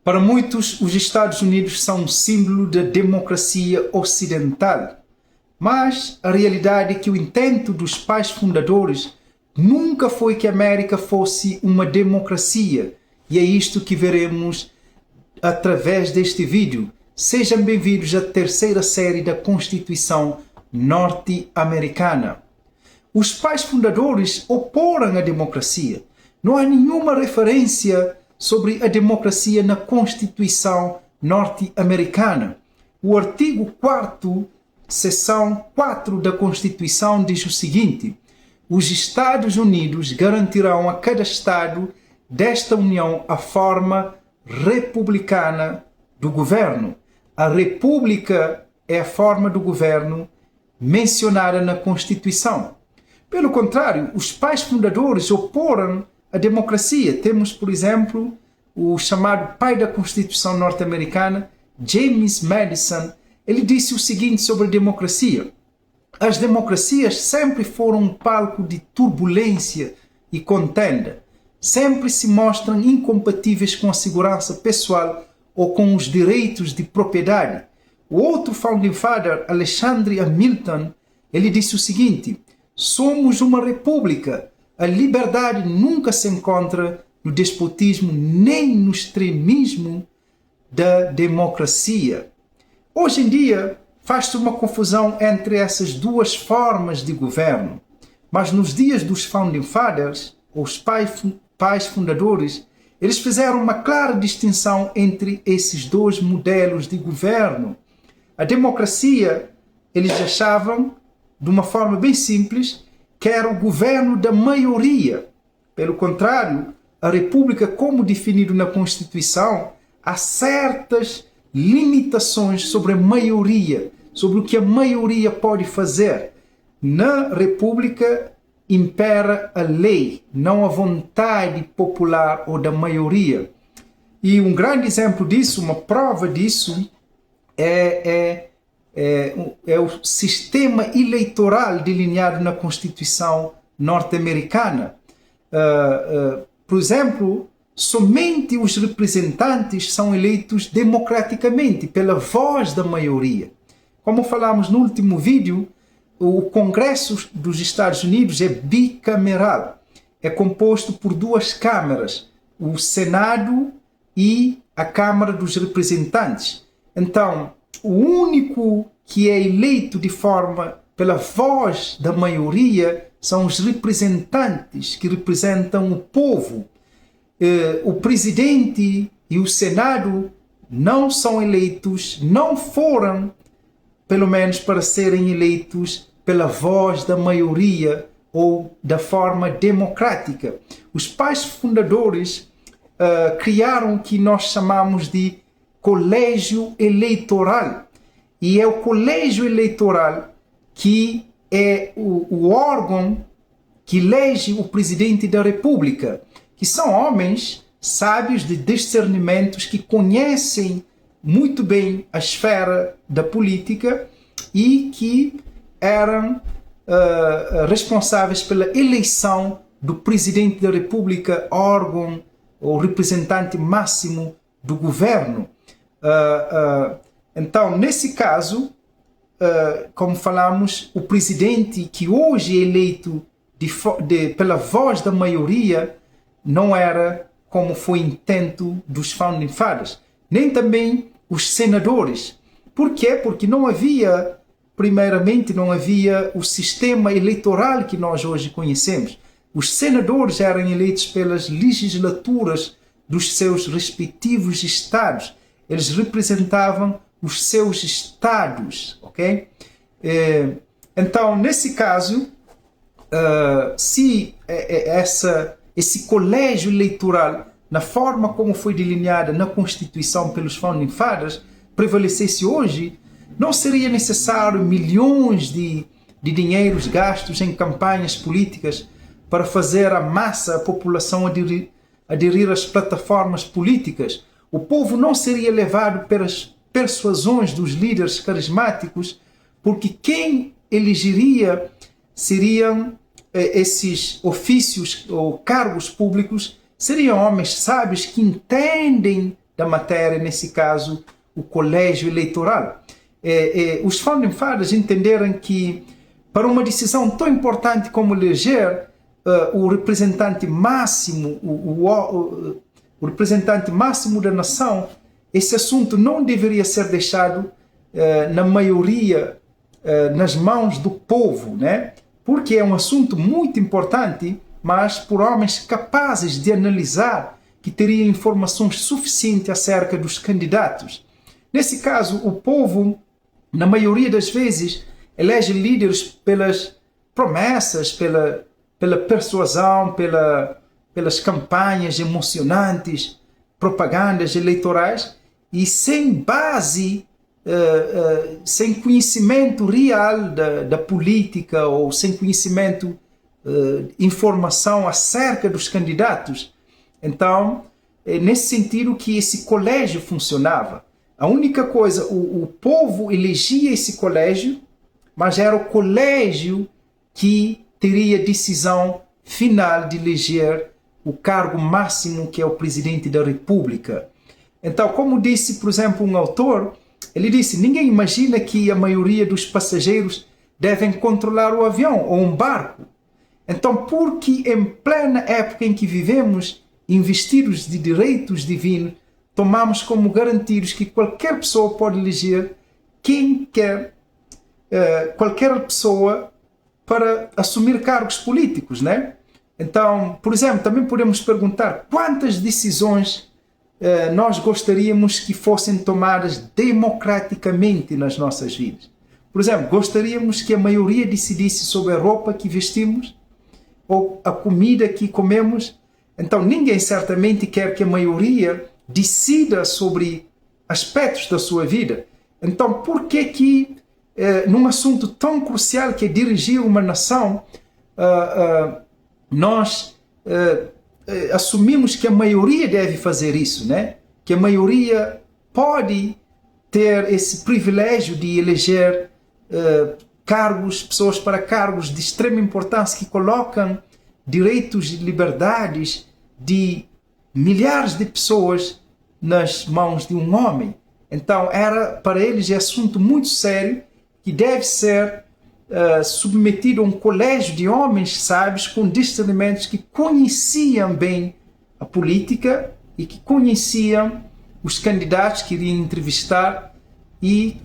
Para muitos, os Estados Unidos são um símbolo da democracia ocidental. Mas a realidade é que o intento dos pais fundadores nunca foi que a América fosse uma democracia. E é isto que veremos através deste vídeo. Sejam bem-vindos à terceira série da Constituição norte-americana. Os pais fundadores oporam a democracia. Não há nenhuma referência sobre a democracia na Constituição norte-americana. O artigo 4º, seção 4 da Constituição diz o seguinte: os Estados Unidos garantirão a cada Estado desta União a forma republicana do governo. A república é a forma do governo mencionada na Constituição. Pelo contrário, os pais fundadores oporam a democracia. Temos, por exemplo, o chamado pai da Constituição norte-americana, James Madison. Ele disse o seguinte sobre a democracia: as democracias sempre foram um palco de turbulência e contenda. Sempre se mostram incompatíveis com a segurança pessoal ou com os direitos de propriedade. O outro founding father, Alexander Hamilton, ele disse o seguinte: somos uma república. A liberdade nunca se encontra no despotismo nem no extremismo da democracia. Hoje em dia, faz-se uma confusão entre essas duas formas de governo. Mas nos dias dos founding fathers, os pais fundadores, eles fizeram uma clara distinção entre esses dois modelos de governo. A democracia, eles achavam, de uma forma bem simples, que era o governo da maioria. Pelo contrário, a república, como definido na Constituição, há certas limitações sobre a maioria, sobre o que a maioria pode fazer. Na república impera a lei, não a vontade popular ou da maioria. E um grande exemplo disso, uma prova disso, é o sistema eleitoral delineado na Constituição norte-americana. Por exemplo, somente os representantes são eleitos democraticamente, pela voz da maioria. Como falamos no último vídeo, o Congresso dos Estados Unidos é bicameral. É composto por duas câmaras, o Senado e a Câmara dos Representantes. Então, o único que é eleito de forma pela voz da maioria são os representantes que representam o povo. O presidente e o Senado não são eleitos, não foram, pelo menos para serem eleitos pela voz da maioria ou da forma democrática. Os pais fundadores criaram o que nós chamamos de colégio eleitoral. E é o colégio eleitoral que é o órgão que elege o presidente da República, que são homens sábios de discernimentos que conhecem muito bem a esfera da política e que eram responsáveis pela eleição do presidente da República, órgão ou representante máximo do governo. Então, nesse caso, como falamos, o presidente que hoje é eleito pela voz da maioria não era como foi intento dos founding fathers, nem também os senadores. Por quê? Porque primeiramente não havia o sistema eleitoral que nós hoje conhecemos. Os senadores eram eleitos pelas legislaturas dos seus respectivos estados. Eles representavam os seus estados, ok? Então, nesse caso, se esse colégio eleitoral, na forma como foi delineada na Constituição pelos founding fathers, prevalecesse hoje, não seria necessário milhões de dinheiros gastos em campanhas políticas para fazer a população aderir às plataformas políticas. O povo não seria levado pelas persuasões dos líderes carismáticos, porque quem elegeria seriam esses ofícios ou cargos públicos, seriam homens sábios que entendem da matéria, nesse caso, o colégio eleitoral. Os founding fathers entenderam que, para uma decisão tão importante como eleger o representante máximo, o representante máximo da nação, esse assunto não deveria ser deixado na maioria nas mãos do povo, né? Porque é um assunto muito importante, mas por homens capazes de analisar, que teriam informações suficientes acerca dos candidatos. Nesse caso, o povo, na maioria das vezes, elege líderes pelas promessas, pela persuasão, pelas campanhas emocionantes, propagandas eleitorais, e sem base, sem conhecimento real da política, ou sem conhecimento, informação acerca dos candidatos. Então, é nesse sentido que esse colégio funcionava. A única coisa, o povo elegia esse colégio, mas era o colégio que teria decisão final de eleger o cargo máximo, que é o presidente da República. Então, como disse, por exemplo, um autor, ele disse: ninguém imagina que a maioria dos passageiros devem controlar o avião ou um barco. Então, porque em plena época em que vivemos, investidos de direitos divinos, tomamos como garantidos que qualquer pessoa pode eleger quem quer, qualquer pessoa, para assumir cargos políticos, né? Então, por exemplo, também podemos perguntar quantas decisões nós gostaríamos que fossem tomadas democraticamente nas nossas vidas. Por exemplo, gostaríamos que a maioria decidisse sobre a roupa que vestimos ou a comida que comemos? Então, ninguém certamente quer que a maioria decida sobre aspectos da sua vida. Então, por que num assunto tão crucial que é dirigir uma nação, nós assumimos que a maioria deve fazer isso, né? Que a maioria pode ter esse privilégio de eleger pessoas para cargos de extrema importância, que colocam direitos e liberdades de milhares de pessoas nas mãos de um homem. Então, para eles é assunto muito sério, que deve ser submetido a um colégio de homens sábios com discernimentos, que conheciam bem a política e que conheciam os candidatos que iriam entrevistar e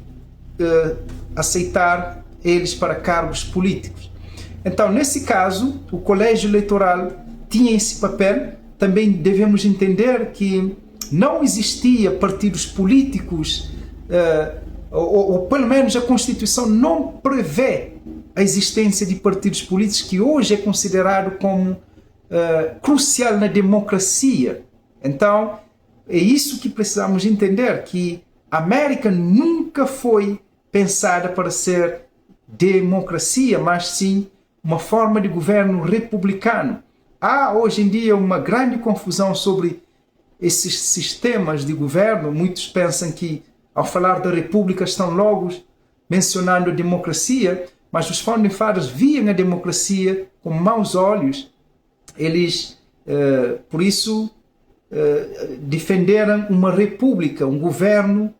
aceitar eles para cargos políticos. Então, nesse caso, o colégio eleitoral tinha esse papel. Também devemos entender que não existia partidos políticos, ou pelo menos a Constituição não prevê a existência de partidos políticos, que hoje é considerado como crucial na democracia. Então, é isso que precisamos entender, que a América nunca foi pensada para ser democracia, mas sim uma forma de governo republicano. Há hoje em dia uma grande confusão sobre esses sistemas de governo. Muitos pensam que, ao falar da república, estão logo mencionando a democracia, mas os founding fathers viam a democracia com maus olhos. Eles, por isso, defenderam uma república, um governo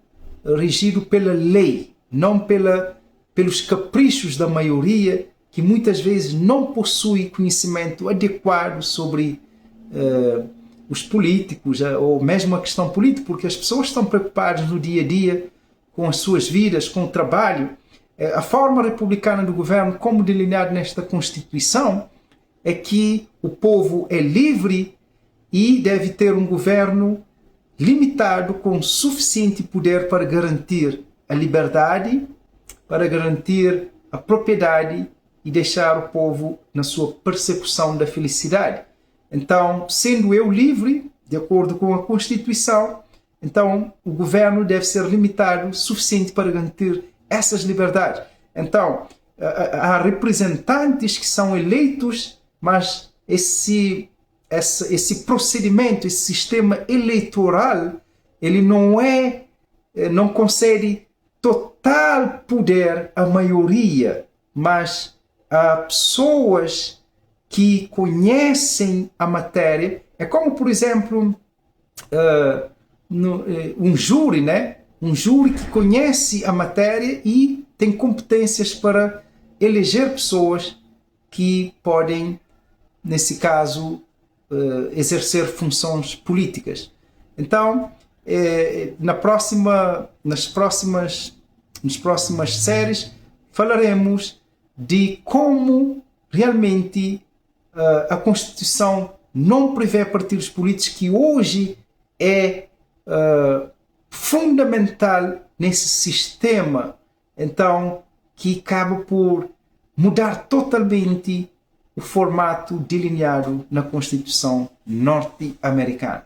regido pela lei, não pelos caprichos da maioria, que muitas vezes não possui conhecimento adequado sobre os políticos, ou mesmo a questão política, porque as pessoas estão preocupadas no dia a dia com as suas vidas, com o trabalho. A forma republicana do governo, como delineado nesta Constituição, é que o povo é livre e deve ter um governo limitado, com suficiente poder para garantir a liberdade, para garantir a propriedade e deixar o povo na sua persecução da felicidade. Então, sendo eu livre, de acordo com a Constituição, então o governo deve ser limitado, suficiente para garantir essas liberdades. Então, há representantes que são eleitos, mas esse procedimento, esse sistema eleitoral, ele não concede total poder à maioria, mas a pessoas que conhecem a matéria. É como, por exemplo, um júri, né? Um júri que conhece a matéria e tem competências para eleger pessoas que podem, nesse caso, exercer funções políticas. Então, nas próximas séries, falaremos de como realmente a Constituição não prevê partidos políticos, que hoje é fundamental nesse sistema, então, que acaba por mudar totalmente o formato delineado na Constituição norte-americana.